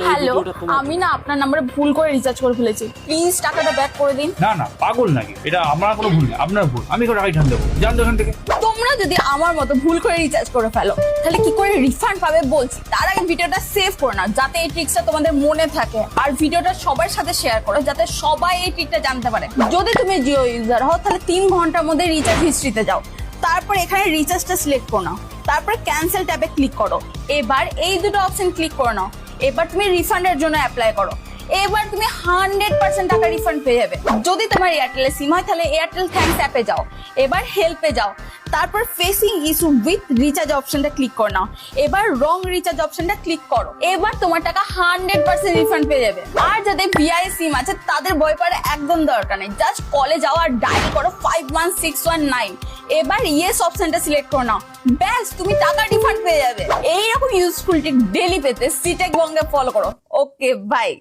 Hello, আমি না আপনার নাম্বারে ভুল করে রিচার্জ করে ফেলেছি, প্লিজ টাকাটা ব্যাক করে দিন। না না, পাগল নাকি? এটা আমার কোনো ভুল না, আপনার ভুল। আমি কোনো টাকা রিটার্ন দেবো, যান তো এখান থেকে। তোমরা যদি আমার মতো ভুল করে রিচার্জ করে ফেলো তাহলে কি করে রিফান্ড পাবে বলছি। তার আগে ভিডিওটা সেভ করে নাও যাতে এই ট্রিক্সটা তোমাদের মনে থাকে, আর ভিডিওটা সবার সাথে শেয়ার করো যাতে সবাই এই ট্রিকটা জানতে পারে। যদি তুমি জিও ইউজার হও তাহলে 3 ঘন্টার মধ্যে রিচার্জ হিস্ট্রিতে যাও, তারপর এখানে রিচার্জটা সিলেক্ট করো নাও, তারপর ক্যান্সেল ট্যাবে ক্লিক করো। এবার এই দুটো অপশন ক্লিক করে নাও। এবার তুমি রিফান্ডের জন্য অ্যাপ্লাই করো। এবার তুমি 100% টাকা রিফান্ড পেয়ে যাবে। যদি তোমার এয়ারটেলের সিম হয় তাহলে এয়ারটেল থ্যাঙ্কস অ্যাপে যাও, এবার হেল্পে যাও, তারপর ফেসিং ইস্যু উইথ রিচার্জ অপশনটা ক্লিক করে নাও। এবার রং রিচার্জ অপশনটা ক্লিক করো। এবার তোমার টাকা 100% রিফান্ড পেয়ে যাবে। আর যাদের ভিআই সিম আছে তাদের ভয় পাওয়ার একদম দরকার নেই, জাস্ট কলে যাও আর ডায়াল করো 51619। এবার ইয়েস অপশনটা সিলেক্ট করে নাও, ব্যাস তুমি টাকা রিফান্ড পেয়ে যাবে। এইরকম ইউজফুল টিপ ডেইলি পেতে সিটেক বঙ্গে ফলো করো। Okay bye.